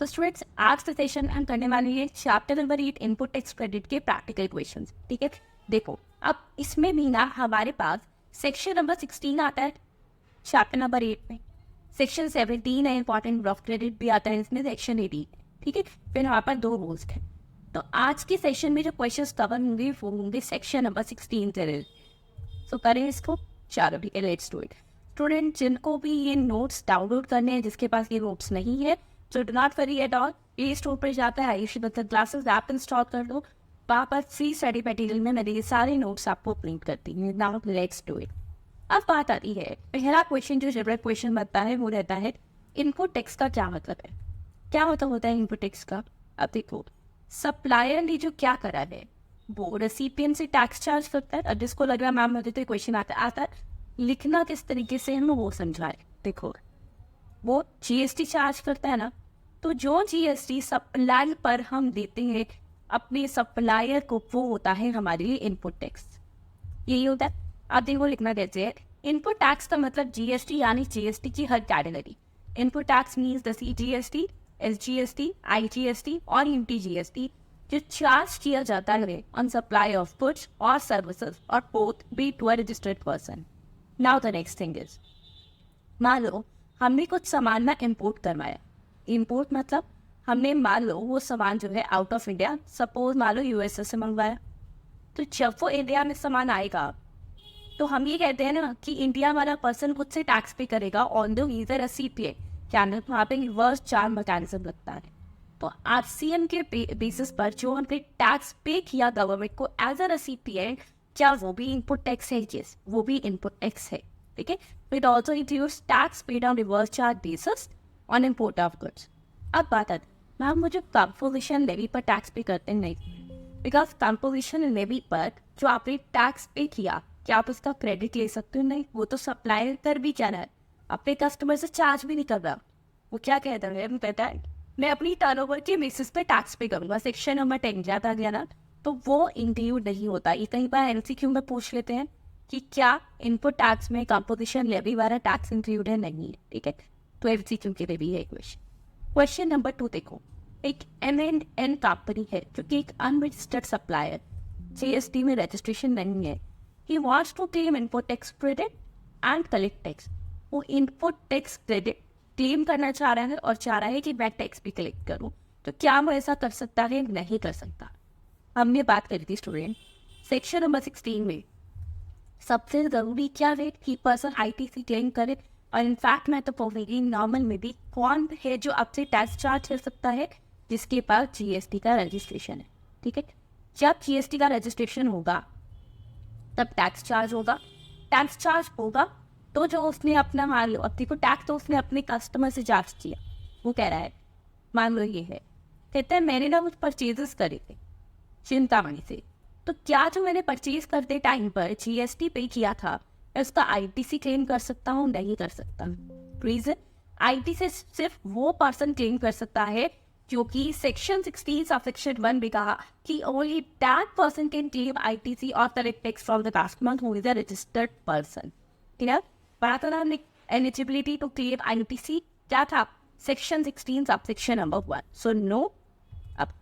तो स्टूडेंट्स आज का सेशन हम करने वाले हैं chapter number 8 input tax credit के प्रैक्टिकल क्वेश्चंस। ठीक है, देखो अब इसमें भी ना हमारे पास सेक्शन नंबर 16 आता है चैप्टर नंबर 8 में, सेक्शन 17 है इंपॉर्टेंट ऑफ क्रेडिट भी आता है इसमें, सेक्शन 18। ठीक है, फिर हमारे पास 2 रूल्स हैं। तो आज के सेशन में जो क्वेश्चंस कवर होंगे वो होंगे सेक्शन नंबर 16 से। सो करें इसको, चलो ठीक है, लेट्स डू इट। स्टूडेंट जिनको भी ये नोट्स डाउनलोड करने हैं, जिसके पास ये नोट्स नहीं है, so do not worry at all, play store पर जाता है Ayushi Dutt classes app install कर लो, वहाँ पर फ्री स्टडी मटेरियल में मैंने ये सारे नोट्स आपको प्रिंट करती हूँ। Now let's do it. अब बात आती है, पहला क्वेश्चन जो जनरल क्वेश्चन बनता है वो रहता है इनपुट टैक्स का क्या मतलब है। क्या होता है इनपुट टैक्स का? अब देखो, सप्लायर ने जो क्या करा है वो रेसिपिएंट से टैक्स चार्ज करता है। अब जिसको लग रहा है मैम मुझे तो क्वेश्चन आता है लिखना किस तरीके से हम वो समझाए। देखो वो जीएसटी चार्ज करता है ना, तो जो जीएसटी सप्लाई पर हम देते हैं अपने सप्लायर को वो होता है हमारे लिए इनपुट टैक्स। यही होता है। अब देखो लिखना कैसे है, इनपुट टैक्स का मतलब जीएसटी यानी जीएसटी की हर category. Input tax means the CGST, SGST, IGST और यूटीजीएसटी जो चार्ज किया जाता है ऑन सप्लाई ऑफ गुड्स और सर्विसेज और both be to a registered person. Now the next thing is, मान लो हमने कुछ सामान ना इम्पोर्ट करवाया। इम्पोर्ट मतलब हमने मान लो वो सामान जो है आउट ऑफ इंडिया, सपोज मान लो यूएसए से मंगवाया, तो जब वो इंडिया में सामान आएगा तो हम ये कहते हैं ना कि इंडिया वाला पर्सन खुद से टैक्स पे करेगा ऑन द यूजर रेसिपिएंट, क्या ना वहाँ पे रिवर्स चार्ज मैकेनिज्म लगता है। तो आरसीएम के बेसिस पर जो हमने टैक्स पे किया गवर्नमेंट को एज अ रेसिपिएंट, क्या वो भी इनपुट टैक्स है? यस, वो भी इनपुट टैक्स है। ठीक है, it also includes tax paid on reverse charge basis on import of goods. अब बात आती है मैम मुझे कंपोजिशन लेवी पर टैक्स पे करते नहीं, बिकॉज कंपोजिशन लेवी पर जो आपने टैक्स पे किया क्या आप उसका क्रेडिट ले सकते हो? नहीं, वो तो सप्लायर कर भी क्या रहा है, अपने कस्टमर से चार्ज भी नहीं कर रहा। वो क्या कहता है, कहता है मैं अपनी टर्नओवर के बेसिस पे टैक्स पे करूंगा। सेक्शन नंबर 10 जाता गया ना, तो वो इंक्लूड नहीं होता। ये कई बार एमसीक्यू में पूछ लेते हैं कि क्या इनपुट टैक्स में कंपोजिशन लेवी वाला टैक्स इंक्लूड है? नहीं है। ठीक है, तो एमसीक्यू के लिए भी है क्वेश्चन। क्वेश्चन नंबर 2 देखो, एक M&N कंपनी है जो कि एक अनरजिस्टर्ड सप्लायर, जीएसटी में रजिस्ट्रेशन नहीं है। He wants to claim input tax credit and collect tax. वो इनपुट टैक्स क्रेडिट क्लेम करना चाह रहा है और चाह रहा है कि मैं टैक्स भी कलेक्ट करूं। तो क्या वो ऐसा कर सकता है? नहीं कर सकता। हमने बात करी थी स्टूडेंट सेक्शन नंबर 16 में, सबसे जरूरी क्या है कि पर्सन आईटीसी क्लेम करे। और इनफैक्ट मैं तो कहूँगी नॉर्मल में भी कौन है जो आपसे टैक्स चार्ज कर सकता है? जिसके पास जीएसटी का रजिस्ट्रेशन है। ठीक है, जब जीएसटी का रजिस्ट्रेशन होगा तब टैक्स चार्ज होगा। टैक्स चार्ज होगा तो जो उसने अपना मान लो, अब देखो टैक्स तो उसने अपने कस्टमर से चार्ज किया। वो कह रहा है मान लो ये है, कहता है मैंने ना कुछ परचेजेस करे थे चिंतामणि से, तो क्या जो मैंने परचेज करते टाइम पर जीएसटी पे किया था मैं उसका आईटीसी क्लेम कर सकता हूँ? नहीं कर सकता। रीजन, आईटीसी सिर्फ वो पर्सन क्लेम कर सकता है क्योंकि सेक्शन 16 सब सेक्शन 1 भी कहा कि only that person can claim ITC और collect tax from the customer who is a registered person. Clear? पढ़ा था ना हमने एलिजिबिलिटी टू क्लेम आईटीसी क्या था? Section 16 sub section number 1। So no, अब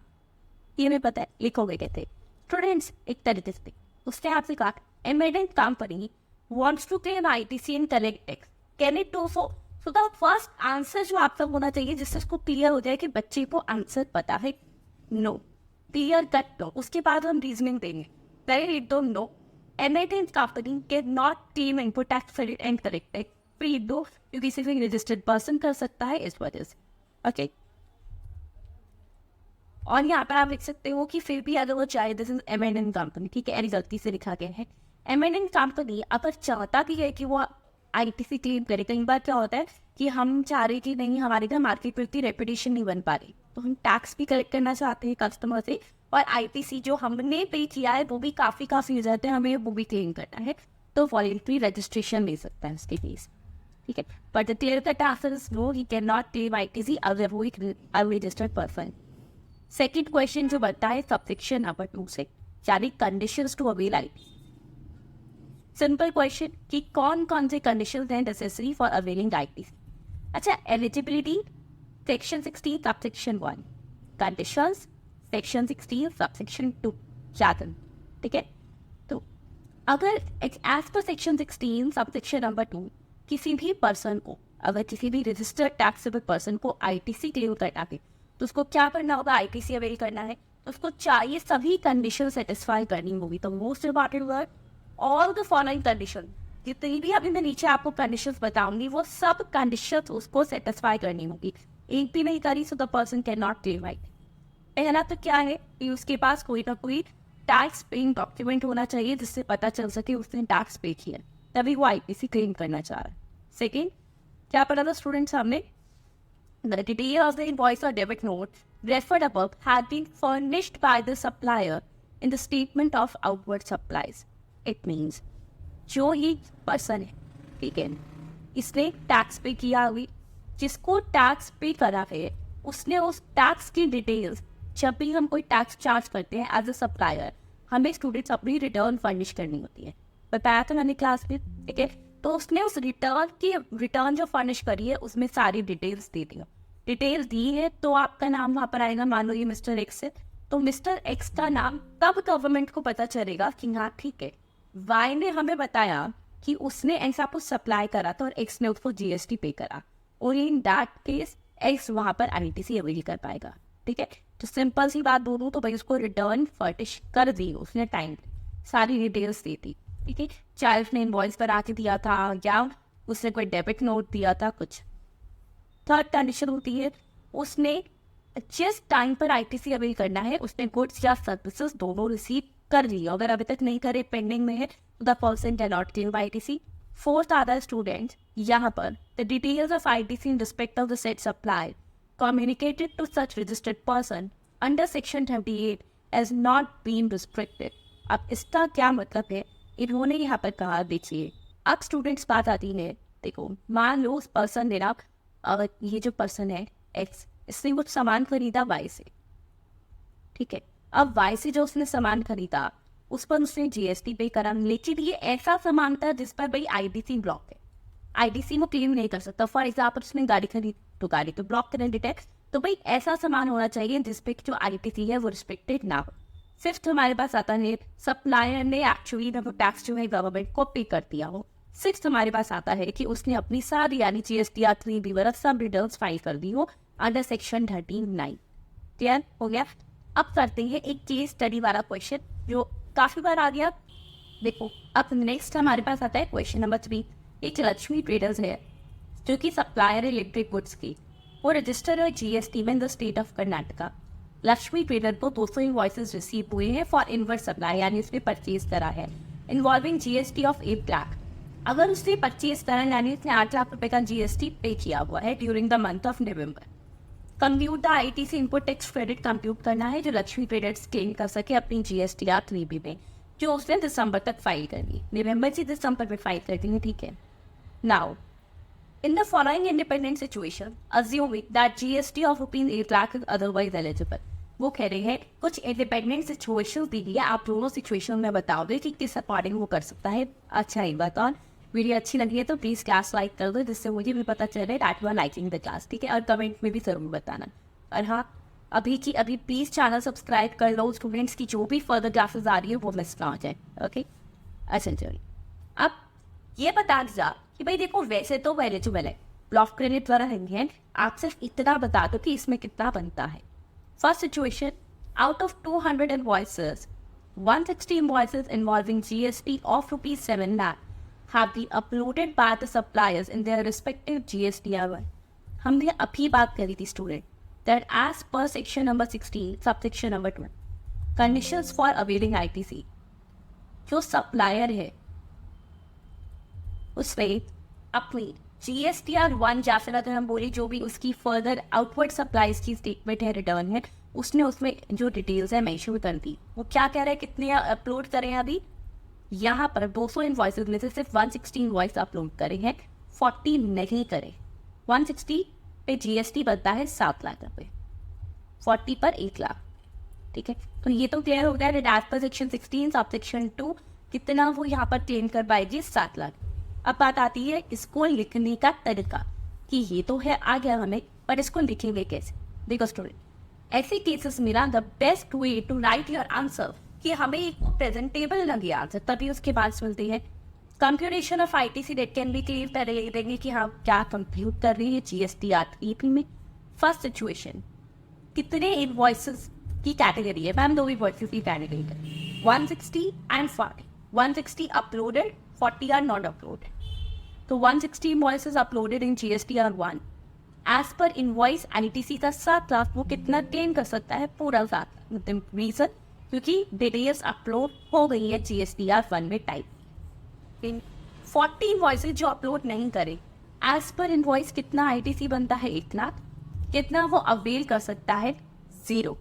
ये मैं पता है लिखोगे कहते स्टूडेंट्स एक तरीके से उसने आपसे कहा M&N company wants to claim ITC and collect tax. Can it do so? So the first answer जो आपका होना चाहिए जिससे उसको क्लियर हो जाए कि बच्चे को आंसर पता है, नो। क्लियर कट लो, उसके बाद हम रीजनिंग देंगे। पहले लिख दो no, M&N company can not claim input tax credit and collect tax. फिर दो क्योंकि सिर्फ एक रजिस्टर्ड पर्सन कर सकता है इस वजह से। ओके, और यहाँ पर आप लिख सकते हो कि फिर भी अगर वो चाहे, दिस इज M&N कंपनी, ठीक है, यानी गलती से लिखा गया है। M&N कंपनी अगर चाहता भी है कि वो आईटीसी क्लेम करे, कई बार क्या होता है कि हम चाह रहे कि नहीं हमारी ना मार्केट में इतनी रेपुटेशन नहीं बन पा रही, तो हम टैक्स भी कलेक्ट करना चाहते हैं कस्टमर से, और आईटीसी जो हमने पे किया है वो भी काफ़ी हो जाते हैं, हमें वो भी क्लेम करना है, तो वॉलंटरी रजिस्ट्रेशन ले सकता है उसके केस। ठीक है, but the clear cut answer is no, he can not claim ITC अगर वो एक अनरजिस्टर्ड पर्सन। सेकेंड क्वेश्चन जो बनता है सबसेक्शन नंबर 2 से, यानी conditions to avail ITC. Simple question कि कौन कौन से कंडीशंस हैं नेसेसरी फॉर अवेलिंग आईटीसी। अच्छा, eligibility section 16 subsection 1 conditions, section 16 subsection 2 शासन, ठीक है। तो अगर as per section 16 subsection number 2 किसी भी पर्सन को, अगर किसी भी रजिस्टर्ड टैक्सेबल पर्सन को आईटीसी क्लेम करना है तो उसको क्या करना होगा, आईटीसी अवेल करना है तो उसको चाहिए सभी कंडीशन सेटिस्फाई करनी होगी। तो most important word, all the following condition, जितनी भी अभी मैं नीचे आपको कंडीशंस बताऊंगी वो सब कंडीशंस उसको सेटिस्फाई करनी होगी। एक भी नहीं करी so the person can not claim right. पहला तो क्या है कि उसके पास कोई ना कोई टैक्स पेइंग डॉक्यूमेंट होना चाहिए जिससे पता चल सके उसने टैक्स पे किया, तभी वो आईटीसी क्लेम करना चाह रहा है। सेकेंड, क्या पढ़ा था स्टूडेंट सामने, the detail of the invoice or debit note referred above had been furnished by the supplier in the statement of outward supplies. It means जो ये पर्सन है, ठीक है, इसने टैक्स पे किया हुई, जिसको टैक्स पे करा है उसने उस टैक्स की डिटेल्स, जब भी हम कोई टैक्स चार्ज करते हैं एज अ सप्लायर हमें स्टूडेंट्स अपनी रिटर्न फर्निश करनी होती है, बताया था मैंने क्लास में, ठीक है। तो उसने उस रिटर्न जो फर्निश करी है उसमें सारी डिटेल्स दे दी, डिटेल्स दी है तो आपका नाम वहाँ पर आएगा। मान लो ये मिस्टर एक्स है तो मिस्टर एक्स का नाम तब गवर्नमेंट को पता चलेगा कि हाँ ठीक है, वाई ने हमें बताया कि उसने ऐसा कुछ सप्लाई करा था और एक्स ने उसको जीएसटी पे करा, और इन दैट केस एक्स वहाँ पर आईटीसी अवेल कर पाएगा, ठीक है। तो सिंपल सी बात बोलूँ तो भाई उसको रिटर्न फर्निश कर दी, उसने टाइम सारी डिटेल्स दी थी, ठीक है। चाहे उसने इनवॉइस पर आके दिया था या उसने कोई डेबिट नोट दिया था कुछ। थर्ड कंडीशन होती है उसने जिस टाइम पर आईटीसी अवेल करना है उसने गुड्स या सर्विसेज दोनों रिसीव कर लिया, अगर अभी तक नहीं करे पेंडिंग में है तो the person can not claim ITC. Fourth other student, यहाँ पर the details of ITC in respect of the set supply communicated to such registered person under section 38 as not been restricted। अब इसका क्या मतलब है, इन्होंने यहाँ पर कहा, देखिए अब स्टूडेंट्स बात आती है, देखो मान लो उस पर्सन ने ना, ये जो पर्सन है एक्स, इसने कुछ सामान खरीदा वाई से, ठीक है। अब वाई से जो उसने सामान खरीदा उस पर उसने जीएसटी पे करा, लेकिन ये ऐसा सामान था जिस पर भाई आईटीसी ब्लॉक है, आईटीसी वो क्लेम नहीं कर सकता। फॉर एग्जाम्पल उसने गाड़ी खरीदी तो गाड़ी तो ब्लॉक करेंगे टैक्स, तो भाई ऐसा सामान होना चाहिए जिसपे जो आईटीसी है वो रिस्ट्रिक्टेड ना हो। फिफ्थ हमारे पास आता है सप्लायर ने एक्चुअली टैक्स जो है गवर्नमेंट को पे कर दिया हो। सिक्स्थ हमारे पास आता है कि उसने अपनी सारी यानी जीएसटी या 3B वगैरह सब रिटर्न्स फाइल कर दी हो अंडर सेक्शन 39। क्लियर हो गया। अब करते हैं एक केस स्टडी वाला क्वेश्चन जो काफी बार आ गया। देखो अब नेक्स्ट हमारे पास आता है क्वेश्चन नंबर 3। एक लक्ष्मी ट्रेडर्स है जो कि सप्लायर है इलेक्ट्रिक गुड्स की, वो रजिस्टर है जीएसटी में in the state of Karnataka. Lakshmi trader को 200 इनवॉइसेस रिसीव हुए हैं फॉर इनवर्स सप्लाई, यानी उसने परचेज करा है इन्वॉल्विंग जीएसटी ऑफ 8 लाख। अगर उसने परचेज करा यानी उसने 8 लाख रुपए का जीएसटी पे किया हुआ है during the month of November. Compute the ITC input tax credit compute करना है जो लक्ष्मी ट्रेडर्स क्लेम कर सके अपनी जीएसटी या 3B में, जो उसने दिसंबर तक फाइल करनी, नवंबर से दिसंबर में फाइल कर दी है, ठीक है। Now in the following independent situation, assuming that GST of ₹8 lakh is otherwise eligible। वो कह रहे हैं कुछ इंडिपेंडेंट सिचुएशन दी है, आप दोनों सिचुएशन में बताओगे कि किस अकॉर्डिंग वो कर सकता है। अच्छा एक बात और, वीडियो अच्छी लगी है तो प्लीज़ क्लास लाइक कर दो जिससे मुझे भी पता चले that you are liking the class, ठीक है। और कमेंट में भी ज़रूर बताना। और हाँ अभी प्लीज़ चैनल सब्सक्राइब कर लो, स्टूडेंट्स की जो भी फर्दर क्लासेस आ रही है वो मिस ना हो जाए, ओके। अच्छा चलिए अब ये बता दीजिए कि भाई देखो वैसे तो एलिजिबल है, ब्लॉक क्रेडिट द्वारा है, आप सिर्फ इतना बता दो कि इसमें कितना बनता है। First situation, out of 200 invoices 160 invoices involving GST of ₹7 lakh have been uploaded by the suppliers in their respective GSTR1। हमने अभी बात करी थी student that as per section number 16 subsection number 2 conditions for availing ITC, जो supplier है उसमें अपनी GSTR1 या फिर अगर हम बोले जो भी उसकी फर्दर आउटवर्ड सप्लाईज की स्टेटमेंट है, रिटर्न है, उसने उसमें जो डिटेल्स है मेंशन कर दी। वो क्या कह रहा है कितने अपलोड करें, अभी यहाँ पर 200 इनवॉइसेस में से सिर्फ 160 इनवॉइस अपलोड करे हैं, 40 नहीं करे। 160 पे जीएसटी बनता है 7 लाख रुपए, 40 पर 1 लाख, ठीक है। तो ये तो क्लियर हो गया as per section 16 sub section 2 कितना वो यहाँ पर क्लेम कर पाएगी, 7 लाख। अब बात आती है इसको लिखने का तरीका कि ये तो है आ गया हमें पर इसको लिखेंगे कैसे? देखो स्टूडेंट, ऐसे केसेस में ना the best way to write your answer कि हमें एक प्रेजेंटेबल लगे आंसर, तभी उसके बाद मिलती है computation of ITC date can be clear कर देंगे कि हम क्या कंप्यूट कर रहे हैं GST आर में। फर्स्ट सिचुएशन, कितने इनवॉइसेस की कैटेगरी है मैम? 2 इनवॉइसेस की कैटेगरी है, 160 and 40। 160 uploaded, 40 are not uploaded. तो 160 invoices uploaded in GST R 1। As per invoice ITC का 7 लाख, वो कितना क्लेम कर सकता है? पूरा 7 लाख। मतलब रीजन, क्योंकि डिटेल्स अपलोड हो गई है GST आर 1 में टाइप। 40 इनवॉइसेस जो अपलोड नहीं करे, एज पर इनवॉइस कितना ITC बनता है? 1 लाख। कितना वो अवेल कर सकता है? 0।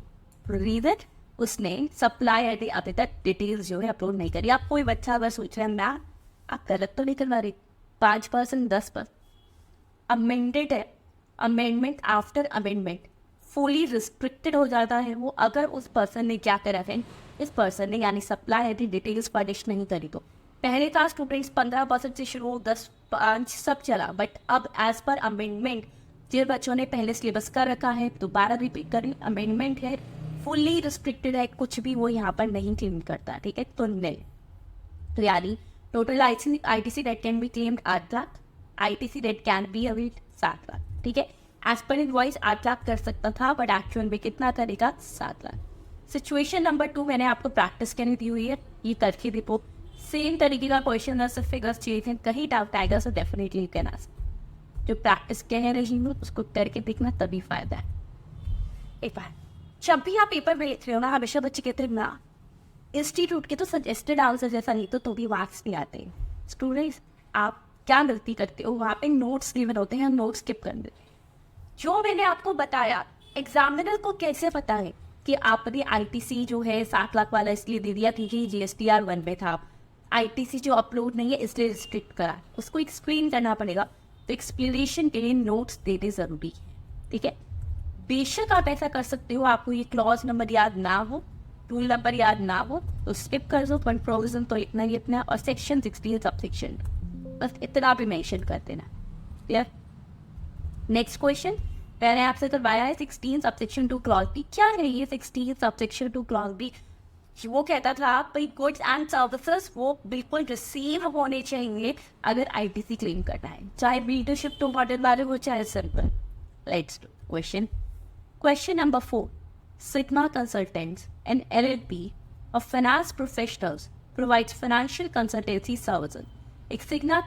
रीजन, उसने सप्लाई आईडी अभी तक डिटेल्स जो है अपलोड नहीं करी। आप कोई बच्चा अगर सोच रहे हैं मैम आप गलत तो नहीं करवा रही, 5%, 10%। अमेंडेड है, amendment after amendment fully restricted हो जाता है वो, अगर उस पर्सन ने क्या करा है, इस पर्सन ने यानी सप्लाई आईडी डिटेल्स पब्लिश नहीं करी। तो पहले का स्टूडेंट्स 15% से शुरू, 10, 5 सब चला, बट अब एज पर अमेंडमेंट जिन बच्चों ने पहले सिलेबस कर रखा है दोबारा रिपीट करें, अमेंडमेंट है, फुली रिस्ट्रिक्टेड है, कुछ भी वो यहाँ पर नहीं क्लेम करता, ठीक है? तो नहीं, तो यानी total ITC date can be claimed 8 lakh, ITC date can be await 7 lakh, ठीक है? एज पर इनवॉइस 8 लाख कर सकता था, बट एक्चुअल में कितना करेगा? 7 लाख। सिचुएशन नंबर 2 मैंने आपको प्रैक्टिस करनी दी हुई है, ये करके देखो। सेम तरीके का क्वेश्चन है, सिर्फ फिगर्स चेंज है, कहीं डाउट आएगा तो डेफिनेटली यू कैन आस्क। जो प्रैक्टिस कह रही हूँ उसको करके देखना, तभी फायदा है। एक बार जब भी आप पेपर में लिख रहे हो ना, हमेशा बच्चे कहते हैं ना इंस्टीट्यूट के तो सजेस्टेड आंसर जैसा नहीं तो भी मार्क्स नहीं आते। स्टूडेंट्स, आप क्या गलती करते हो? वहाँ पे नोट्स गिवन होते हैं, नोट्स स्किप कर देते हैं। जो मैंने आपको बताया, एग्जामिनर को कैसे पता है कि आपने ITC जो है 7 लाख वाला इसलिए दे दिया क्योंकि GST आर 1 में था, ITC जो अपलोड नहीं है इसलिए रिस्ट्रिक्ट करा, उसको एक्सप्लेन करना पड़ेगा। तो एक्सप्लेनेशन के लिए नोट्स देने जरूरी है, ठीक है? बेशक आप ऐसा कर सकते हो, आपको ये क्लॉज नंबर याद ना हो, टूल नंबर याद ना हो तो स्किप कर दो, पण प्रोविजन तो इतना ही इतना, और सेक्शन 16 सब सेक्शन बस इतना भी मेंशन कर देना। क्लियर? नेक्स्ट क्वेश्चन मैंने आपसे करवाया है 16 सबसेक्शन 2 क्लॉज बी। क्या है ये 16 सबसेक्शन 2 क्लॉज बी? वो कहता था भाई गुड्स एंड सर्विसेज वो बिल्कुल रिसीव होने चाहिए अगर ITC क्लेम करना है, चाहे लीडरशिप टू मॉडल वाले हो चाहे simple. Let's do question. Question number 4. Sigma Consultants, an LLP of finance professionals, provides financial consultancy services. एक Sigma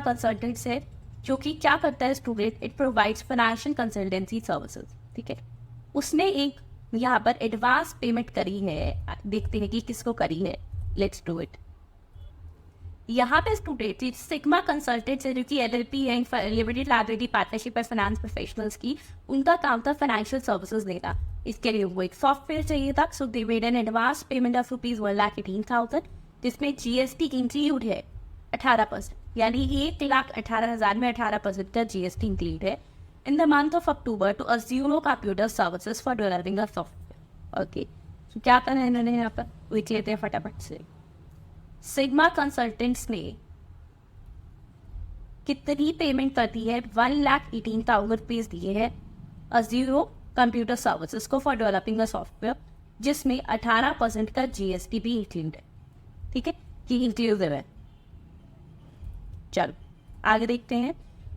Consultants है जो कि क्या करता है student? It provides financial consultancy services, ठीक है? उसने एक यहाँ पर एडवांस पेमेंट करी है, देखते हैं कि किसको करी है। Let's do it. यहाँ पे स्टूडेंट सिग्मा कंसल्टेंट्स है जो कि LLP है, लिमिटेड लाइबिलिटी पार्टनरशिप है फाइनेंस प्रोफेशनल्स की, उनका काम था फाइनेंशियल सर्विसेज देना। इसके लिए वो एक सॉफ्टवेयर चाहिए था, so they made an advance payment of ₹1,18,000 जिसमें GST इंक्लूड है 18%, यानी 1,18,000 में 18% का GST इंक्लूड है। In the month of October to assume computer services for developing a software. Okay, तो क्या करना है इन्होंने यहाँ पर? लिख लेते हैं फटाफट से। सिग्मा कंसल्टेंट्स ने कितनी पेमेंट कर दी है? 1,18,000 रुपीज दिए हैं अज़ीरो कंप्यूटर सर्विसेज को फॉर डेवलपिंग अ सॉफ्टवेयर जिसमें 18% का GST भी इंक्लूड है, ठीक है? कि इंक्लूड है। चलो आगे देखते हैं।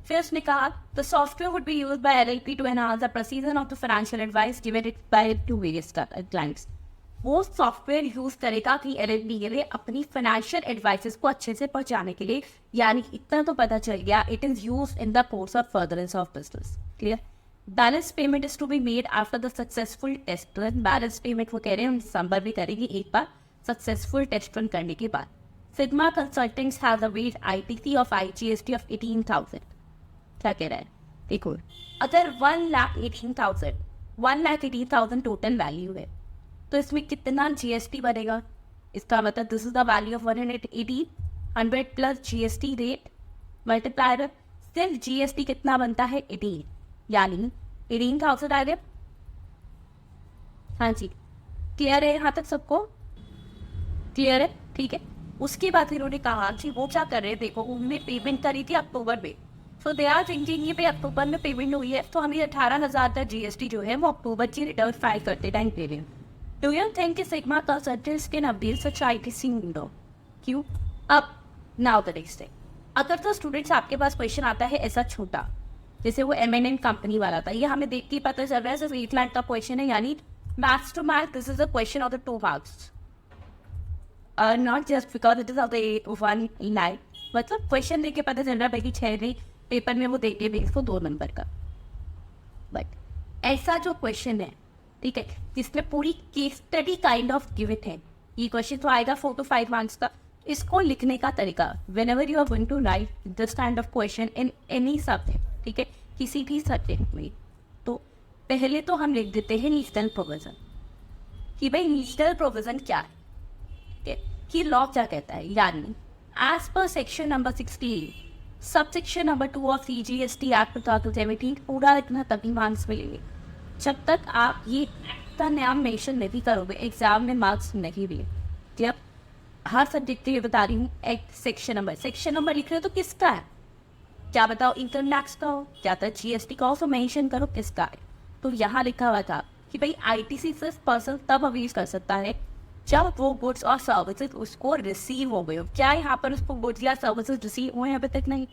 फिर उसने कहा the software would be used by LLP to enhance the procedure of the financial advice given it by to various clients. वो सॉफ्टवेयर यूज करेगा कि LLP के लिए अपनी फाइनेंशियल एडवाइसेस को अच्छे से पहुंचाने के लिए, यानी इतना तो पता चल गया it is use in the course of furtherance of business. Clear? Balance payment is to be made after the successful test run. Balance payment वो कह रहे हैं हम दिसंबर में करेंगे एक बार सक्सेसफुल टेस्ट रन करने के बाद। Sigma consultants have the vet ITC of IGST of 18,000। क्या कह रहा है? देखो, अगर 1,18,000 टोटल वैल्यू है तो इसमें कितना GST बनेगा? इसका मतलब this is the value of 180, 100 plus GST rate multiplier. सिर्फ GST कितना बनता है? 18, यानी 18,000 आ गया। हाँ जी, क्लियर है यहाँ तक सबको? क्लियर है? ठीक है। उसके बाद इन्होंने कहा कि वो क्या कर रहे हैं, देखो उन्होंने पेमेंट करी थी अक्टूबर में, सो दे आर थिंकिंग ये भाई अक्टूबर में पेमेंट हुई है तो हमें 18,000 का जीएसटी जो है वो अक्टूबर की रिटर्न फाइल करते टाइम दे रहे हैं. डू यू थिंक कि sigma consultants can appeal such ITC window? क्यों? अब नाउ द नेक्स्ट थिंग, अगर तो स्टूडेंट्स आपके पास क्वेश्चन आता है ऐसा छोटा जैसे वो M&M कंपनी वाला था, ये हमें देख के पता चल रहा है सिर्फ 8 लाख का क्वेश्चन है, यानी maths to math this is a question of the 2 marks, not just because it is of the 1 line. मतलब क्वेश्चन देख के पता चल रहा है कि 6 नहीं पेपर में वो देखे भी इसको 2 नंबर का. बट ऐसा जो क्वेश्चन है, ठीक है, जिसमें पूरी case study kind of given है, ये क्वेश्चन तो आएगा 4 to 5 मार्क्स का. इसको लिखने का तरीका, whenever you are going to write this kind of question in any subject, ठीक है, किसी भी सब्जेक्ट में, तो पहले तो हम लिख देते हैं लीगल प्रोविजन कि भाई लीगल प्रोविजन क्या है, ठीक है, कि लॉ क्या कहता है. यानी as per section number 16 sub section number 2 of CGST act 2017 पूरा इतना तभी मार्क्स मिलेंगे. जब तक आप ये का नाम मेंशन नहीं करोगे एग्जाम में मार्क्स नहीं भी. जब हर सब्जेक्ट के लिए बता रही हूँ, एक सेक्शन नंबर लिख रहे हो तो किसका है, क्या बताओ, इनकम टैक्स का हो, क्या था GST का हो, तो मेंशन करो किसका है. तो यहाँ लिखा हुआ था कि भाई ITC सिर्फ पर्सन तब अवीज कर सकता है जब वो गुड्स और सर्विसेज उसको रिसीव हो गए हो. क्या यहाँ पर उसको गुड्स या सर्विसेज रिसीव हुए अभी तक नहीं.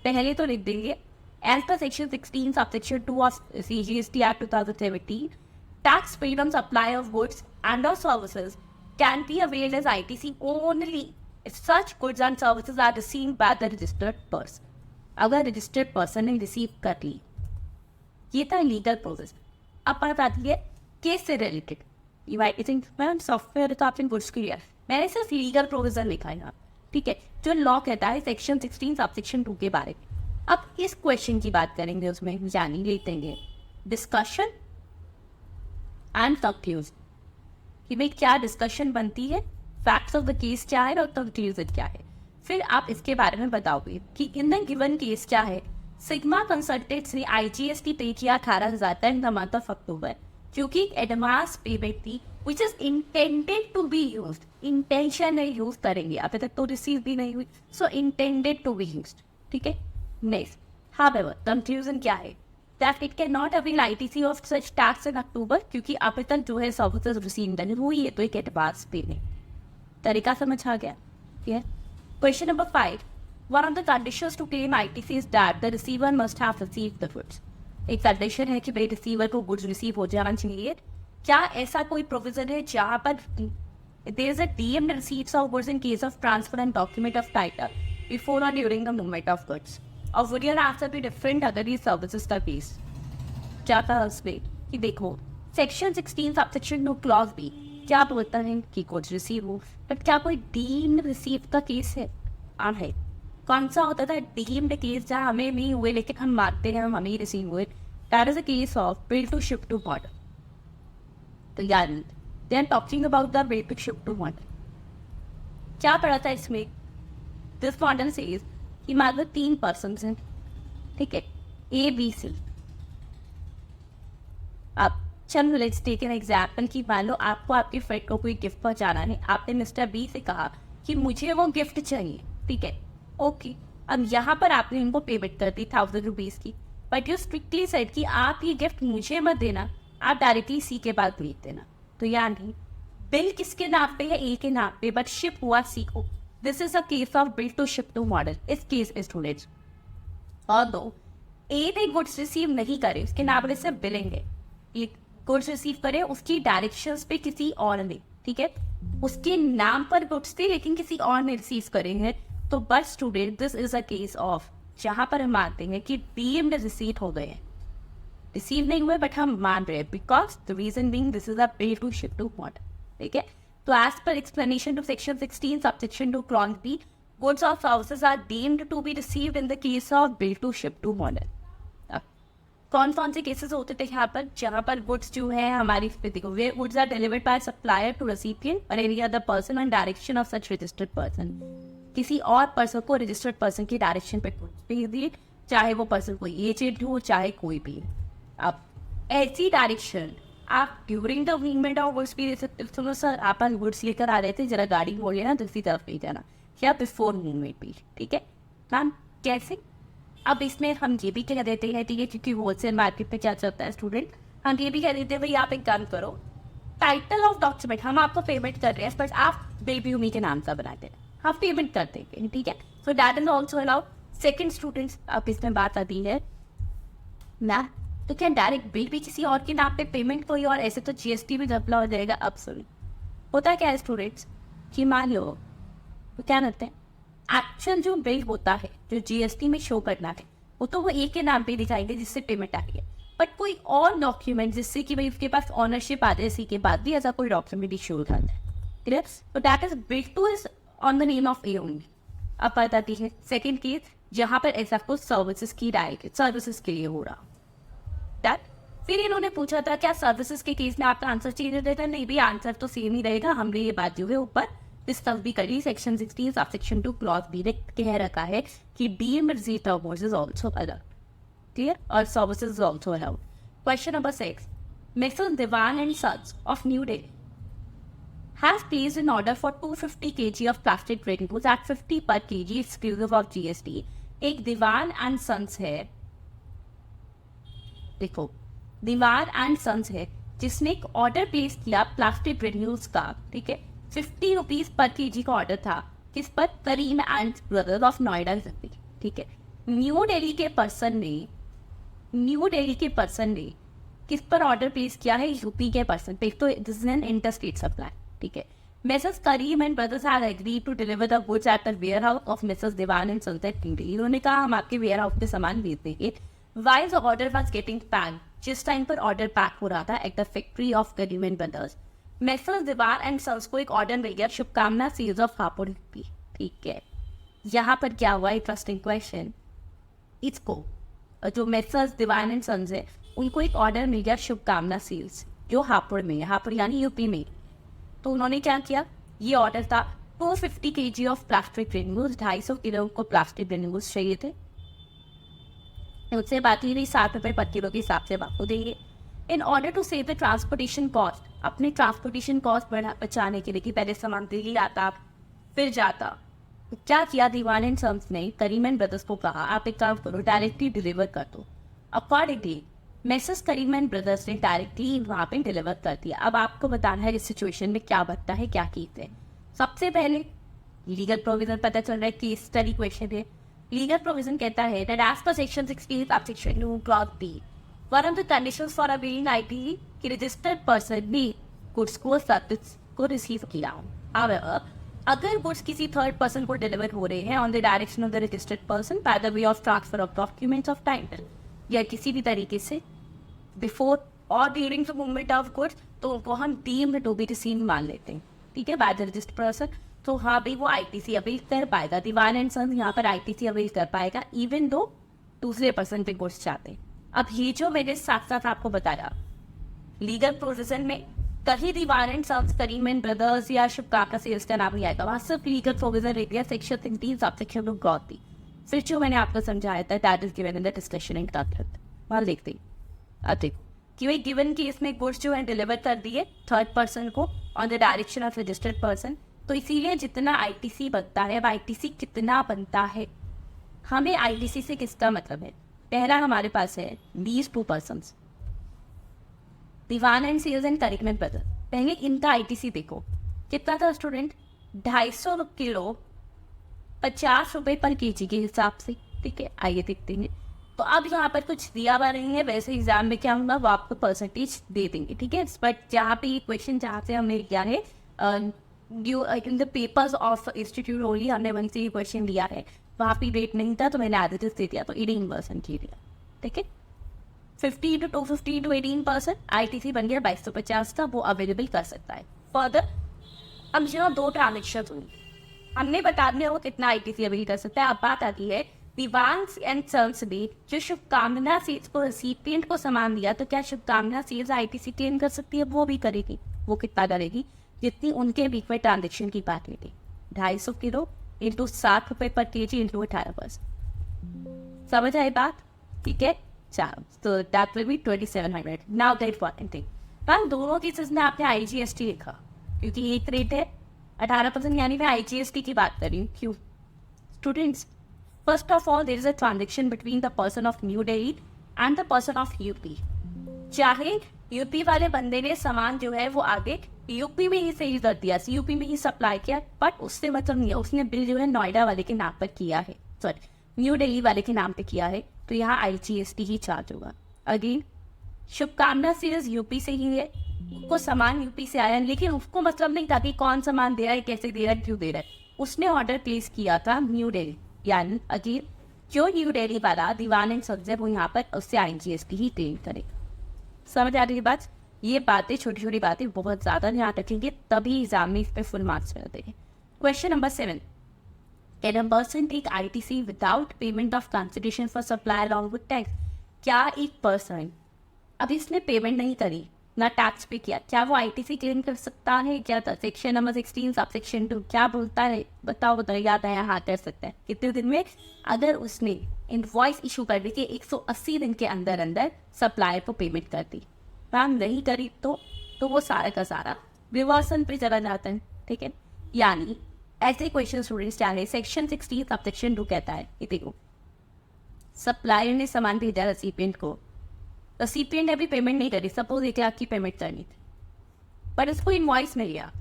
पहले तो लिख देंगे as per section 16 subsection 2 of CGST act 2017 tax paid on supply of goods and or services can be availed as ITC only if such goods and services are received by the registered person. अगर registered person ने receive कर ली, ये था legal process. अब बात आती है case से रिलेटेड. मैम सॉफ्टवेयर तो आपने गुड्स क्लियर, मैंने सिर्फ लीगल प्रोविजन लिखा है यहाँ, ठीक है, जो लॉ कहता है सेक्शन 16 सबसेक्शन 2 के बारे में. अब इस क्वेश्चन की बात करेंगे, उसमें जानी लेते हैं डिस्कशन एंड कंक्लूजन कि भाई क्या डिस्कशन बनती है, फैक्ट्स ऑफ द केस क्या है और कंक्लूजन क्या है. फिर आप इसके बारे में बताओगे कि इन द गिवन केस क्या है. सिग्मा कंसल्टेंट्स ने IGST पे किया 18,000 in the month of October, क्योंकि एडवांस पेमेंट थी which is intended to be use. Intention है यूज करेंगे, अभी तक तो रिसीव भी नहीं हुई, so intended to be use, ठीक है. नेक्स्ट, हाउएवर कंक्लूजन क्या है, that it cannot avail ITC of such tax in October क्योंकि अभी तक जो है सर्विसेज रिसीव नहीं हुई है, तो एक एडवांस पेमेंट तरीका समझ आ गया. Question number 5, one of the conditions to claim ITC is that the receiver must have received the goods. एक कंडीशन है कि भाई रिसीवर को गुड्स रिसीव हो जाना चाहिए. क्या ऐसा कोई प्रोविजन है जहाँ पर there is a deemed receipts of goods in case of transfer and document of title before or during the movement of goods? और would your answer be different अगर ये सर्विसेज का केस जाता है उसमें कि देखो सेक्शन 16 सबसेक्शन 2 क्लॉज बी क्या बोलता है कि कुछ रिसीव हो, बट क्या कोई डीम्ड रिसीव का केस है? है. कौन सा होता था डीम्ड केस जहाँ हमें नहीं हुए लेकिन हम मानते हैं हम हमें रिसीव हुए, that is a case of bill to ship to model. तो यार they are talking about the bill to ship to model. क्या पढ़ा था इसमें, दिस मॉडल सेज कि मान लो 3 पर्सन हैं, ठीक है, ABC. अब चलो लेट्स टेक एन एग्जाम्पल कि मान लो आपको आपके फ्रेंड को कोई गिफ्ट पहुंचाना है, आपने मिस्टर B से कहा कि मुझे वो गिफ्ट चाहिए, ठीक है, ओके. अब यहाँ पर आपने उनको पेमेंट कर दी 1000 रुपीज़ की, बट यू स्ट्रिक्टली सेड कि आप ये गिफ्ट मुझे मत देना, आप डायरेक्टली C के पास भेज देना. तो यानी बिल किसके नाम पे है, A के नाम पे, बट शिप हुआ C को. This is a case of bill to ship to model. इस केस स्टूडेंट्स और दो A ने गुड्स रिसीव नहीं करे, उसके नाम से बिलेंगे. ये गुड्स रिसीव करे उसकी डायरेक्शंस पे किसी और ने, ठीक है, उसके नाम पर गुड्स थे लेकिन किसी और ने रिसीव करे हैं. तो but student this is a case of जहाँ पर हम मानते हैं कि डीएम्ड रिसीट हो गए हैं, रिसीव नहीं हुए बट हम मान रहे हैं because the reason being this is a pay to ship to model, ठीक है. तो as per explanation to section 16 subsection 2 clause B, goods or services are deemed to be received in the case of bill to ship to model. कौन कौन से cases होते थे यहाँ पर, जहाँ पर गुड्स जो है हमारी देखो वे goods are delivered by supplier to recipient और any other person on direction of such registered person. किसी और पर्सन को रजिस्टर्ड पर्सन की डायरेक्शन पे गुड्स भेज दिए, चाहे वो पर्सन कोई एजेंट हो चाहे कोई भी. अब ऐसी डायरेक्शन आप during the movement of goods भी दे सकते. सुनो सर आप गुड्स लेकर आ रहे थे, जरा गाड़ी बोलिए ना दूसरी तरफ ले जाना, या बिफोर मूवमेंट भी, ठीक है मैम. कैसे अब इसमें हम ये भी कह देते हैं, ठीक है, क्योंकि होलसेल मार्केट पे क्या चलता है स्टूडेंट, हम ये भी कह देते हैं भाई आप एक काम करो, टाइटल ऑफ डॉक्यूमेंट हम आपको पेमेंट कर रहे हैं बट आप बेबी उमी के नाम से बनाते हैं, हम पेमेंट कर देंगे, ठीक है। So that is also allowed. Second students, अब इसमें बात आती है ना, तो क्या डायरेक्ट बिल भी किसी और के नाम पे पेमेंट कोई और, ऐसे तो जीएसटी भी जबला हो जाएगा। अब सुनिए होता क्या है स्टूडेंट्स कि मान लो तो क्या करते हैं, एक्चुअल जो बिल होता है जो जीएसटी में शो करना है वो तो वो एक के नाम पे दिखाएंगे जिससे पेमेंट आ रही है, बट कोई और डॉक्यूमेंट जिससे कि भाई उसके पास ऑनरशिप आ जाए इसी के बाद भी ऐसा कोई डॉक्यूमेंट इशू होता है, क्लियर। तो that is bill two is on the name of A only. अब बात आती है सेकेंड केस जहाँ पर ऐसा कुछ सर्विसेज की डायरेक्ट सर्विसेज के लिए हो रहा दैट। फिर इन्होंने पूछा था क्या सर्विसेज के केस में आपका आंसर चेंज रहता है, नहीं भी आंसर तो सेम ही रहेगा। हमने ये बात जो है ऊपर डिस्कस भी करी, section 16 sub section 2 clause B ने कह रखा है कि deemed receipt of goods is also allowed, clear, और services is also allowed. Question number 6, Mrs Diwan and sons of new Delhi has placed an order for 250 kg of plastic drinking goods at 50 per kg exclusive of GST। एक दीवान and sons है, देखो दीवान and sons है जिसने एक order place किया plastic granules का, ठीक है, 50 रुपीज पर केजी का ऑर्डर था, किस पर, करीम एंड ब्रदर्स ऑफ नोएडा, ठीक है। न्यू दिल्ली के पर्सन ने किस पर ऑर्डर प्लेस किया है, यूपी के पर्सन पे, तो this is an interstate supply, ठीक है। Messrs. Kareem and brothers had agreed to deliver the goods at the warehouse of Mrs. Devan and Sons at New Delhi। इन्होंने कहा हम आपके वेयर हाउस में सामान भेज देंगे। While the order was getting packed, जिस टाइम पर ऑर्डर पैक हो रहा था at the factory of Karim and brothers, Messrs. Devan and Sons को एक ऑर्डर मिल गया, शुभकामना सेल्स ऑफ हापुड़ यूपी, ठीक है। यहाँ पर क्या हुआ, इंटरेस्टिंग क्वेश्चन, इसको जो Messrs. Devan and Sons है उनको एक ऑर्डर मिल गया शुभकामना सेल्स जो हापुड़ में है, हापुड़ यानी यूपी में। तो उन्होंने क्या किया, ये ऑर्डर था 250 kg of plastic granules, 250 kilo को प्लास्टिक ग्रेन्यूल्स चाहिए थे। मुझसे बात ही नहीं, 7 रुपये पर किलो के हिसाब से आपको देंगे। In order to save the transportation cost, अपने ट्रांसपोर्टेशन कॉस्ट बचाने के लिए कि पहले सामान दिल्ली आता फिर जाता, तो क्या किया, दीवान एंड सन्स ने करीम एंड ब्रदर्स को कहा आप एक काम करो डायरेक्टली डिलीवर कर दो। Accordingly Messrs. Kareem and brothers ने डायरेक्टली वहाँ पे डिलीवर कर दिया। अब आपको बताना है इस सिचुएशन में क्या बनता है, क्या कीते हैं। सबसे पहले लीगल प्रोविजन पता चल रहा है कि इस स्टडी क्वेश्चन है। लीगल प्रोविजन कहता है that as per section 16 of section 2 clause B, one of the conditions for availing IT कि registered person भी गुड्स को सर्विस को रिसीव किया। However, अगर गुड्स किसी थर्ड पर्सन को डिलीवर हो रहे हैं on the direction of the registered person by the way of transfer of documents of title या किसी भी तरीके से बिफोर और during the movement of goods, तो उनको हम डीम्ड टू बी रिसीव्ड मान लेते हैं, ठीक है, बाय द रजिस्टर्ड पर्सन। तो हाँ भाई वो आईटीसी अवेल कर पाएगा, दीवान एंड सन्स यहाँ पर आईटीसी अवेल कर पाएगा इवन दो दूसरे पर्सन पे गुड्स चाहते हैं। अब ये जो मैंने साथ साथ आपको बताया लीगल प्रोविजन में कहीं Diwan and sons, Karim and brothers या शुभकामना सेल्स का नाम नहीं आएगा, वहाँ सिर्फ लीगल प्रोविजन रह गया section 16 sub section of God थी। फिर जो मैंने आपको समझाया था that is given in the discussion and content, वहाँ देखते हैं। अब देखो कि वही गिवन केस में गुड्स जो है डिलीवर कर दिए थर्ड पर्सन को on the direction of registered person, तो इसीलिए जितना आईटीसी बनता है अब आईटीसी कितना बनता है, हमें आईटीसी से किसका मतलब है। पहला हमारे पास है these two persons Devan and sales and Karim and brother, पहले इनका आईटीसी देखो कितना था स्टूडेंट, 250 किलो 50 रुपये पर केजी के हिसाब से, ठीक है। आइए देखते हैं। तो अब यहाँ पर कुछ दिया हुआ नहीं है, वैसे एग्जाम में क्या होगा वो आपको परसेंटेज दे देंगे, ठीक है। बट जहाँ पे ये क्वेश्चन जहाँ से हमने लिया है in the papers of institute only, हमने वहीं से ये क्वेश्चन लिया है, वहाँ पे रेट नहीं था तो मैंने एडिटिव दे दिया, तो 18% की दिया, ठीक है। 50 to 250 to 18% आईटीसी बन गया 2250 का, वो अवेलेबल कर सकता है। फर्दर अब यहाँ 2 ट्रांजेक्शन हुई, हमने बता दिया वो कितना आईटीसी अवेल कर सकता है। अब बात आती है दीवान एंड सन्स ने जो शुभकामना सेल्स को रेसिपिएंट को सामान दिया, तो क्या शुभकामना सेल्स आईटीसी क्लेम कर सकती है, वो भी करेगी। वो कितना करेगी, जितनी उनके बीच में ट्रांजेक्शन की बात हुई थी, 250 किलो इंटू 60 रुपये पर केजी इंटू 18%। समझ आई बात, ठीक है। चलो तो that will be 2700। Now the important thing, ma'am दोनों केसेस में आपने आईजीएसटी लिखा क्योंकि एक रेट है 18%, यानी मैं आईजीएसटी की बात कर रही हूँ। क्यों students, first of all there is a transaction between the person of new Delhi and the person of UP. चाहे यूपी वाले बंदे ने सामान जो है वो आगे यूपी में ही सेल कर दिया, यूपी में ही सप्लाई किया, बट उससे मतलब नहीं है, उसने बिल जो है नोएडा वाले के नाम पर किया है, सॉरी न्यू दिल्ली वाले के नाम पे किया है, तो यहाँ IGST ही चार्ज होगा। अगेन शुभकामना सीरीज यूपी से ही है, उसको सामान यूपी से आया, लेकिन उसको मतलब नहीं था कि कौन सामान दे रहा है, कैसे दे रहा है, क्यों दे रहा है, उसने ऑर्डर प्लेस किया था न्यू दिल्ली, यानी अगेन जो न्यू दिल्ली वाला दीवान एंड सब्जेक्ट वो यहाँ पर उससे IGST ही क्लेम करेगा। समझ आ रही है बात? ये बातें छोटी छोटी बातें बहुत ज़्यादा ध्यान रखेंगे, तभी एग्जाम में इस पर फुल मार्क्स मिलते हैं। Question number 7, can a person take ITC without payment of consideration for supply along with tax? क्या एक पर्सन अब इसने पेमेंट नहीं करी, ना टैक्स पे किया, क्या वो ITC क्लेम कर सकता है? क्या सेक्शन नंबर 16 सब सेक्शन 2 क्या बोलता है? बताओ याद है? हाँ कर सकते हैं। कितने दिन में? अगर उसने इनवॉइस इशू कर दी कि 180 दिन के अंदर अंदर सप्लायर को पेमेंट कर दी, मैम नहीं करी तो वो सारा का सारा रिवर्सल पे चला जाता है। ठीक है, यानी ऐसे क्वेश्चन स्टूडेंट्स क्या है, सेक्शन 16 सब सेक्शन 2 कहता है कि देखो सप्लायर ने सामान भेजा रेसिपिएंट को, रेसिपिएंट ने अभी पेमेंट नहीं करी, सपोज 1 लाख की पेमेंट करनी थी, पर इसको इनवॉइस मिल गया,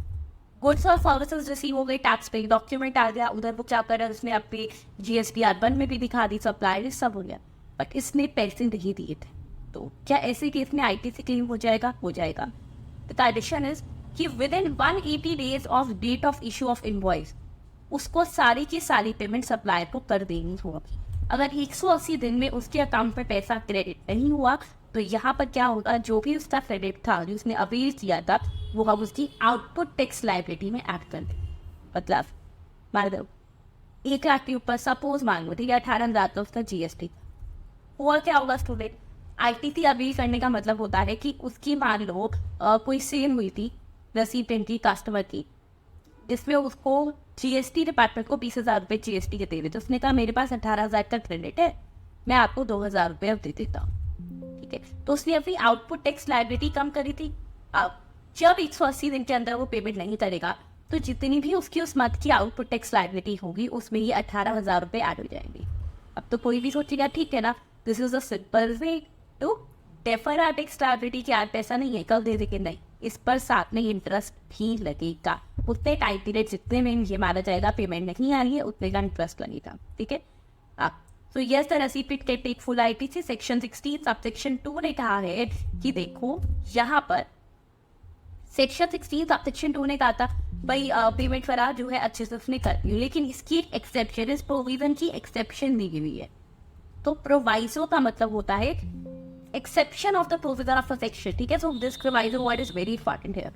गुड्स और सर्विसेज रिसीव हो गई, टैक्स पे डॉक्यूमेंट आ गया, उधर वो क्या कर उसने अपनी GSTR1 में भी दिखा दी, सप्लायर सब हो गया, बट इसने पैसे नहीं दिए थे, तो क्या ऐसे केस में ITC क्लेम हो जाएगा? हो जाएगा। द कंडीशन इज कि within 180 days of date of issue of invoice उसको सारी की सारी पेमेंट सप्लायर को कर देनी होगी। अगर 180 दिन में उसके अकाउंट में पैसा क्रेडिट नहीं हुआ तो यहाँ पर क्या होगा, जो भी उसका क्रेडिट था जो उसने अवेल किया था वो हम उसकी आउटपुट टैक्स लायबिलिटी में ऐड कर दें। मतलब मान लो 1 लाख के ऊपर सपोज मान लो, ठीक है, 18,000 का उसका GST हुआ, क्या होगा स्टूडेंट, ITC अवेल करने का मतलब होता है कि उसकी मान लो कोई सेल हुई थी रेसिपिएंट की, कस्टमर की, जिसमें उसको GST डिपार्टमेंट को 20,000 रुपये GST के दे रहे, तो उसने कहा मेरे पास 18,000 का क्रेडिट है, मैं आपको 2,000 रुपये अब दे देता हूँ। ठीक है, तो उसने अपनी आउटपुट टैक्स लायबिलिटी कम करी थी। अब जब 180 दिन के अंदर वो पेमेंट नहीं करेगा तो जितनी भी उसकी उस मंथ की आउटपुट टैक्स लायबिलिटी होगी उसमें ये 18,000 रुपये ऐड हो जाएंगे। अब तो कोई भी सोचेगा ठीक है ना, this is a simple way to defer our tax liability की, आज पैसा नहीं है कल दे देंगे, नहीं, इस पर साथ में इंटरेस्ट भी लगेगा, उतने टाइम पीरियड जितने में ये माना जाएगा पेमेंट नहीं आ रही है उतने का इंटरेस्ट लगेगा। ठीक है, तो yes the recipient can take full ITC। Section 16 sub section 2 ने कहा है कि देखो यहाँ पर सेक्शन 16 सब सेक्शन 2 ने कहा था भाई पेमेंट फरार जो है अच्छे से उसने कर दी, लेकिन इसकी एक एक्सेप्शन, इस प्रोविजन की एक्सेप्शन दी गई है। तो प्रोवाइजो का मतलब होता है exception of the provision of the section. ठीक है, so this proviso word is very important है,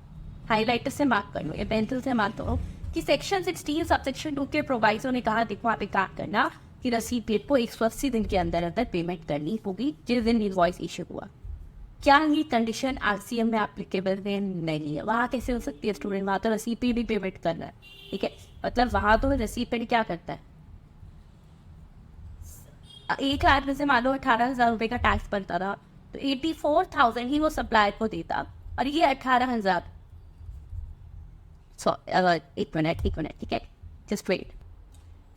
हाईलाइटर से मार्क कर लो या पेंसिल से मार्क करो कि सेक्शन 16 सब सेक्शन 2 के प्रोवाइजो ने कहा देखो आप एक काम करना कि रेसिपिएंट को 180 दिन के अंदर अंदर पेमेंट करनी होगी जिस दिन इनवॉइस इशू हुआ। क्या ये कंडीशन RCM में एप्लीकेबल है? नहीं है। वहाँ कैसे हो सकती है स्टूडेंट, वहाँ तो रेसिपिएंट भी पेमेंट करना है। ठीक है, मतलब वहाँ तो रेसिपिएंट क्या करता है, 1 लाख में से मान लो 18,000 रुपये का टैक्स बनता था तो 84,000 ही वो सप्लायर को देता, और ये 18,000 एक मिनट ठीक है, जस्ट वेट।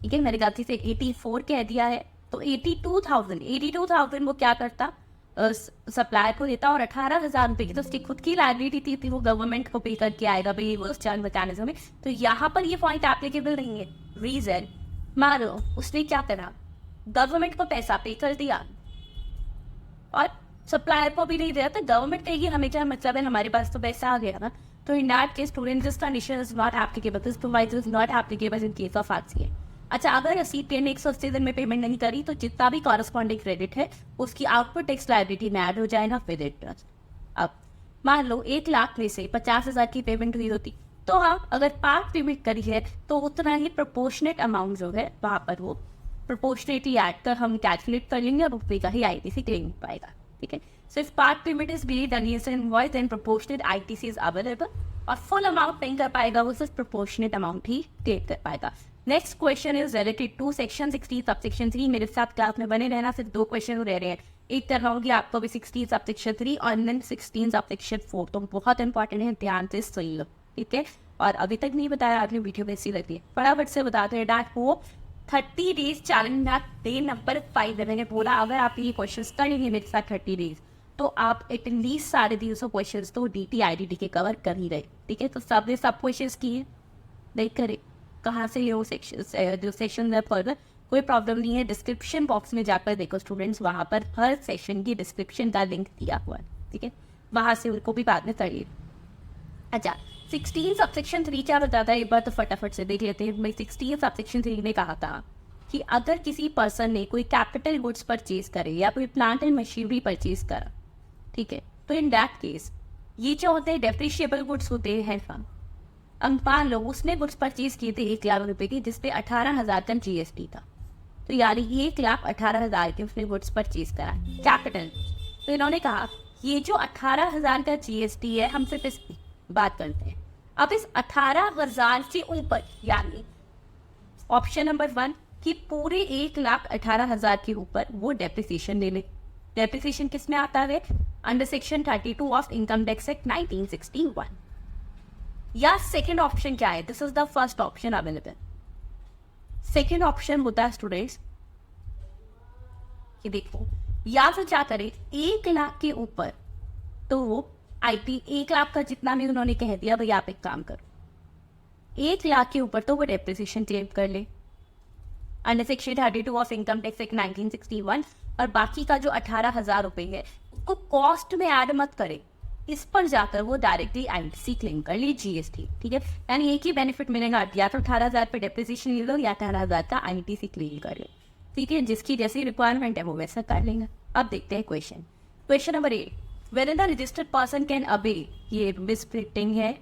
ठीक है, मेरी गलती से 84 कह दिया है, तो 82,000 वो क्या करता, सप्लायर को देता, और 18,000 रुपये की तो उसकी खुद की लायबिलिटी थी वो गवर्नमेंट को पे करके आएगा भाई उस चार्ज मैकेनिज्म में। तो यहाँ पर ये पॉइंट एप्लीकेबल नहीं है। रीजन, मानो उसने क्या करा, गवर्नमेंट को पैसा पे कर दिया और सप्लायर को भी नहीं दिया, तो गवर्नमेंट कहेगी हमें क्या मतलब है, हमारे पास तो पैसा आ गया ना। तो in that case student this condition is not applicable, this प्रोवाइजर is not applicable in case of RCM। अच्छा, अगर रेसिपिएंट ने 180 दिन में पेमेंट नहीं करी तो जितना भी कॉरेस्पॉन्डिंग क्रेडिट है उसकी आउटपुट टैक्स लायबिलिटी में ऐड हो जाएगा विद इंटरेस्ट। अब मान लो 1 लाख में से 50,000 की पेमेंट हुई होती, तो हाँ अगर पार्ट पेमेंट करी है तो उतना ही प्रोपोर्शनेट अमाउंट जो है वहाँ पर वो प्रोपोर्शनेटली ऐड कर हम कैलकुलेट कर लेंगे और रुपये का ही ITC क्लेम पाएगा। ठीक है, so if part payment is paid against an invoice then proportionate ITC is available, और फुल अमाउंट नहीं कर पाएगा वो सिर्फ प्रोपोर्शनेट अमाउंट ही क्लेम कर पाएगा। Next question is related to section 16 sub section 3। मेरे साथ क्लास में बने रहना, सिर्फ 2 क्वेश्चन रह रहे हैं, एक करवाऊंगी आपको भी 16 सब सेक्शन 3 और देन 16 सब सेक्शन 4, तो बहुत इंपॉर्टेंट है, ध्यान से सुन लो। ठीक है, और अभी तक नहीं बताया आपने वीडियो कैसी लगती है फटाफट से बताते हैं। That hope 30 days challenge day number 5 है। मैंने बोला अगर आप ये क्वेश्चन करेंगे मेरे साथ 30 डेज तो आप एटलीस्ट 350 क्वेश्चन तो DT-IDT के कवर कर ही रहे, ठीक है। तो सबने सब क्वेश्चन किए, नहीं करे, कहाँ से ये सेक्शन जो सेक्शन है फर्दर, कोई प्रॉब्लम नहीं है, डिस्क्रिप्शन बॉक्स में जाकर देखो स्टूडेंट्स, वहाँ पर हर सेक्शन की डिस्क्रिप्शन का लिंक दिया हुआ है, ठीक है, वहाँ से उनको भी बाद में करिए। अच्छा, 16 सबसेक्शन 3 क्या बताता है एक बार तो फटाफट से देख लेते हैं। मैं 16 सबसेक्शन 3 ने कहा था कि अगर किसी पर्सन ने कोई कैपिटल गुड्स परचेज करे या कोई प्लांट एंड मशीनरी परचेज करा, ठीक है, तो इन दैट केस ये जो होते हैं डेप्रिशिएबल गुड्स होते हैं फंड। अब मान लो उसने गुड्स परचेज किए थे 1 लाख रुपए की जिसपे 18,000 का GST था, तो यानी 1,18,000 के उसने गुड्स परचेज करा कैपिटल। तो इन्होंने कहा ये जो 18,000 का GST है, हम सिर्फ इस बात करते हैं। अब इस 18,000 से ऊपर यानी ऑप्शन नंबर 1 कि पूरे 1,18,000 के ऊपर वो डेप्रिसिएशन ले ले। डेप्रिसिएशन किस में आता है? Under section 32 of income tax act 1961। या सेकेंड ऑप्शन क्या है? This is the first option available. Second option होता है स्टूडेंट्स कि देखो, या फिर क्या करे 1 लाख के ऊपर तो वो IT 1 लाख का जितना भी उन्होंने कह दिया भाई आप एक काम करो 1 लाख के ऊपर तो वो डेप्रिसिएशन क्लेम कर ले under section 32 of income tax act 1961, और बाकी का जो 18,000 रुपए है उसको कॉस्ट में ऐड मत करे, इस पर जाकर वो डायरेक्टली ITC क्लेम कर ली GST, ठीक है। यानी एक ही बेनिफिट मिलेगा, या तो 18,000 पे डेप्रिसिएशन ले लो या 18,000 का ITC क्लेम कर लो, ठीक है। जिसकी जैसी रिक्वायरमेंट है वो वैसा कर लेंगे। अब देखते हैं question number 8, whether the registered person can obey, ये मिसप्रिंटिंग है,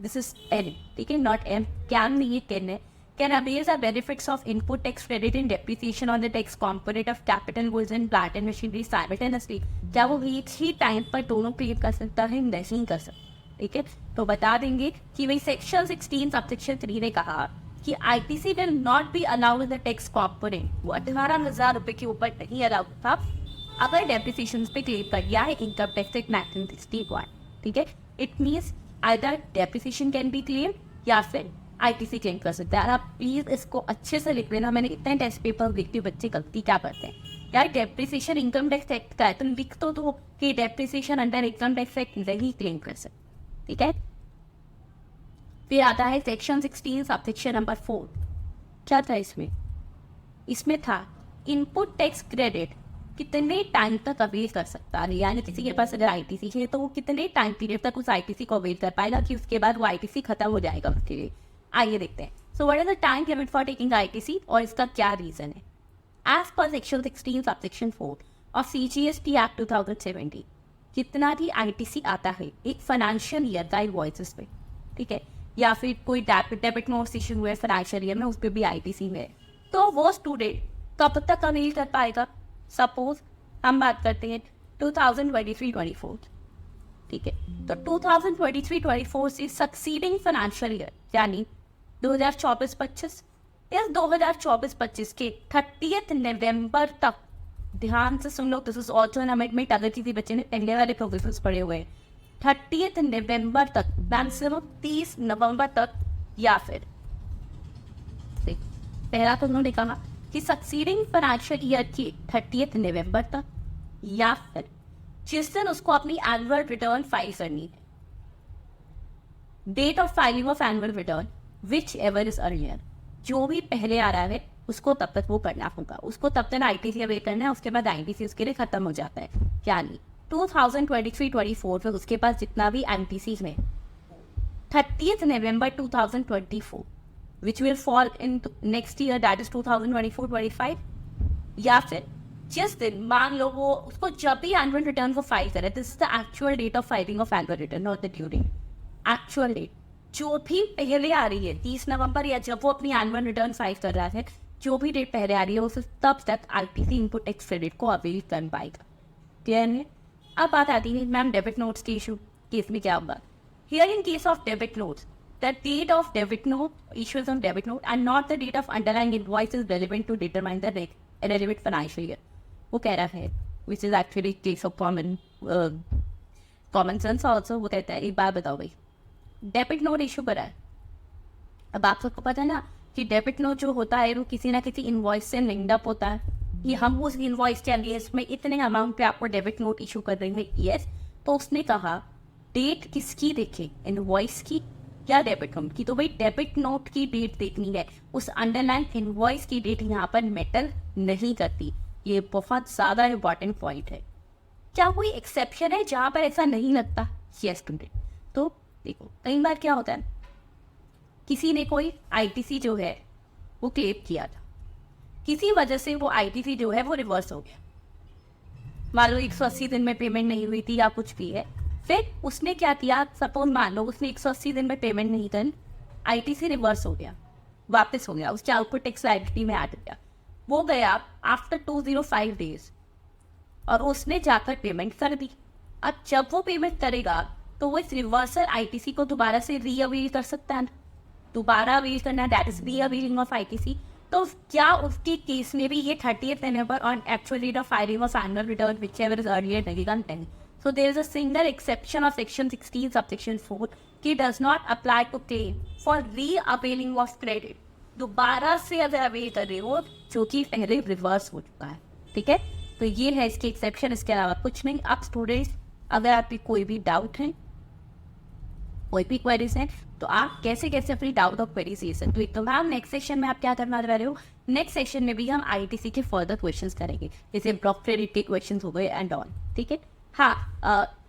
दिस इज N, ठीक है, नॉट M, कैन नहीं है, कैन है, can avail the benefits of input tax credit and depreciation on the tax component of capital goods and plant and machinery simultaneously, क्या वो एक ही टाइम पर दोनों क्लेम कर सकता है? नहीं कर सकता, ठीक है। तो बता देंगे कि भाई सेक्शन 16 सबसेक्शन 3 ने कहा कि ITC will not be allowed in the tax component, वो 18,000 रुपए के ऊपर नहीं अलाउड था अगर डेप्रिसिएशन पे क्लेम कर दिया है इनकम टैक्स एक्ट 1961, ठीक है। It means either depreciation can be claim या फिर ITC क्लेम कर सकते हैं। आप प्लीज इसको अच्छे से लिख लेना, मैंने इतने टेस्ट पेपर देखती हूँ बच्चे गलती क्या करते हैं यार, डेप्रिसिएशन इनकम टैक्स एक्ट का है तो लिख तो कि depreciation under income tax act नहीं क्लेम कर सकते, ठीक है। फिर आता है सेक्शन 16 सबसेक्शन नंबर 4, क्या था इसमें था इनपुट टैक्स क्रेडिट कितने टाइम तक अवेल कर सकता है, यानी किसी के पास अगर ITC है तो वो कितने टाइम पीरियड तक उस ITC को अवेल कर पाएगा कि उसके बाद वो ITC खत्म हो जाएगा उसके लिए। आइए देखते हैं। So what is the time limit for taking ITC और इसका क्या रीजन है? एज पर सेक्शन 16 सबसेक्शन 4 और CGST एक्ट 2070 जितना भी ITC आता है एक फाइनेंशियल ईयर का इनवॉइसेस पे, ठीक है, या फिर कोई डेबिट नोट्स इशू हुए फाइनेंशियल ईयर में उस पर भी ITC में, तो वो स्टूडेंट कब तक अवेल कर पाएगा? सपोज हम बात करते हैं 2023-24, ठीक है, तो 2023-24 से सक्सीडिंग फाइनेंशियल ईयर यानी 2024-25, इस 2024-25 के 30 नवंबर तक, ध्यान से सुन लो, this is also an amendment, अगर किसी बच्चे ने पहले वाले प्रोविजंस पढ़े हुए हैं, 30 नवंबर तक, मैक्सिमम 30 नवंबर तक, या फिर पहला तो उन्होंने कहा कि सक्सीडिंग फाइनेंशियल ईयर की 30 नवंबर तक, या फिर जिस दिन उसको अपनी एनुअल रिटर्न फाइल करनी है, date of filing of annual return whichever is earlier, जो भी पहले आ रहा है उसको तब तक वो करना होगा, उसको तब तक ITC अवेल करना है, उसके बाद ITC उसके लिए खत्म हो जाता है। यानी 2023-24 में उसके पास जितना भी ITC में 30 नवंबर 2024 which will fall in next year, that is 2024-25, या फिर जिस दिन मान लो वो उसको जब भी एनुअल रिटर्न को फाइल करे, this is the actual date of filing of annual return, not the due date, actual date जो भी पहले आ रही है 30 नवंबर, या जब वो अपनी एनुअल रिटर्न फाइल कर रहा है, जो भी डेट पहले आ रही है उसे तब तक ITC इनपुट टैक्स क्रेडिट को अवेल कर पाएगा। क्लियर है? अब बात आती है मैम डेबिट नोट्स के इशू केस में क्या होगा। Here in case of debit notes, the date of debit note, issuance of debit note, and not the date of underlying invoice is relevant to determine the relevant financial year. वो कह रहा है, which is actually case of common sense also। वो कहता है एक बात बताओ भाई, डेबिट नोट इशू करा है, अब आप सबको पता है ना कि डेबिट नोट जो होता है वो किसी ना किसी इनवॉइस से लिंक्ड अप होता है कि हम उस इनवॉइस के अगेंस्ट में इतने अमाउंट पे आपको डेबिट नोट इशू कर रहे हैं। यस, तो उसने कहा डेट किसकी देखे, इनवॉइस की या डेबिट नोट की? तो भाई डेबिट नोट की डेट देखनी है, उस अंडरलाइन इनवॉइस की डेट यहाँ पर मैटर नहीं करती। ये बहुत ज़्यादा इम्पॉर्टेंट पॉइंट है। क्या कोई एक्सेप्शन है जहाँ पर ऐसा नहीं लगता? Yes student. तो देखो कई बार क्या होता है, किसी ने कोई आईटीसी जो है वो क्लेम किया था, किसी वजह से वो आईटीसी जो है वो रिवर्स हो गया। मान लो 180 दिन में पेमेंट नहीं हुई थी या कुछ भी है, फिर उसने क्या किया, सपोज मान लो उसने 180 दिन में पेमेंट नहीं करी, आईटीसी रिवर्स हो गया, वापस हो गया, उसके आउटपुट टैक्स लायबिलिटी में ऐड गया। वो गया आफ्टर 205 डेज और उसने जाकर पेमेंट कर दी। अब जब वो पेमेंट करेगा तो वो इस रिवर्सल आईटीसी को दोबारा से रीअवेल कर सकता है, दोबारा अवेल करना, that is reavailing of ITC. तो क्या उसके केस में भी ये 30th November on actual date of filing of annual return whichever is earlier लगेगा 10? So there is a single exception of section 16 subsection 4 कि does not apply to claim for re-availing of credit। दोबारा से अगर avail कर रहे हो जो कि पहले रिवर्स हो चुका है, ठीक है? तो ये है इसके एक्सेप्शन, इसके अलावा कुछ नहीं। अब स्टूडेंट्स अगर आपकी कोई भी डाउट है, कोई भी क्वेरीज है, तो आप कैसे कैसे अपनी डाउट और क्वेरीज ले सकते हो। तो मैम नेक्स्ट सेशन में आप क्या करना रहे हो, नेक्स्ट सेशन में भी हम आईटीसी के फर्दर क्वेश्चंस करेंगे, जैसे ब्लॉक क्रेडिट के क्वेश्चंस हो गए एंड ऑल, ठीक है? हाँ,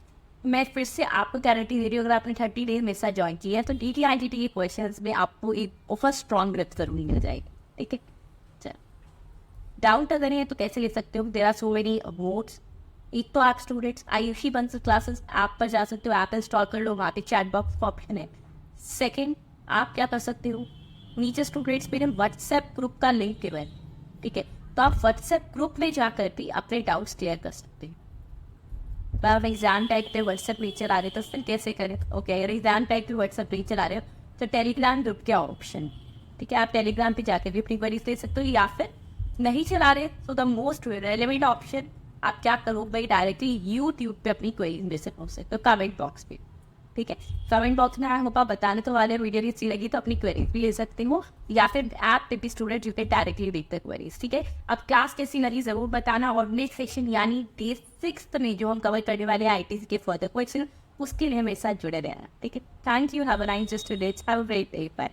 मैं फिर से आपको गारंटी दे रही हूँ, अगर आपने 30 डेज मेरे साथ ज्वाइन किया है तो DTIGT के क्वेश्चंस में आपको एक बहुत स्ट्रॉन्ग ग्रिप जरूर मिल जाएगी, ठीक है? चलो, डाउट अगर है तो कैसे ले सकते हो, there are so many modes. एक तो आप students Ayushi Bansal classes app पर जा सकते हो, ऐप इंस्टॉल कर लो, वहाँ पे चैट बॉक्स का ऑप्शन है। सेकेंड, आप क्या कर सकते हो, नीचे स्टूडेंट्स मेरे व्हाट्सएप ग्रुप का लिंक दिया है, ठीक है? तो आप व्हाट्सएप ग्रुप में जाकर भी अपने डाउट्स क्लियर कर सकते हैं। आप एग्जाम टाइप पे व्हाट्सएप नहीं चला रहे तो फिर कैसे करें? ओके, अगर एग्जाम टाइप पे व्हाट्सएप नहीं चला रहे हो तो टेलीग्राम ग्रुप क्या ऑप्शन, ठीक है? आप टेलीग्राम पे जाकर भी अपनी क्वेरीज दे सकते हो, या फिर नहीं चला रहे तो द मोस्ट रेलेवेंट ऑप्शन आप क्या करो भाई, डायरेक्टली यूट्यूब पे अपनी क्वेरीज दे सकते हो कमेंट बॉक्स पे, ठीक है? कमेंट बॉक्स में आप बताने तो वाले वीडियो अच्छी लगी तो अपनी क्वेरीज भी ले सकते हो, या फिर ऐप पे भी स्टूडेंट जिससे डायरेक्टली देखते क्वेरीज, ठीक है? अब क्लास कैसी लगी जरूर बताना, और नेक्स्ट सेशन यानी डे 6 में जो हम कवर करने वाले आईटीसी के फर्दर क्वेश्चन, उसके लिए मेरे साथ जुड़े रहना, ठीक है? Thank you, have a nice day, have a great day, bye.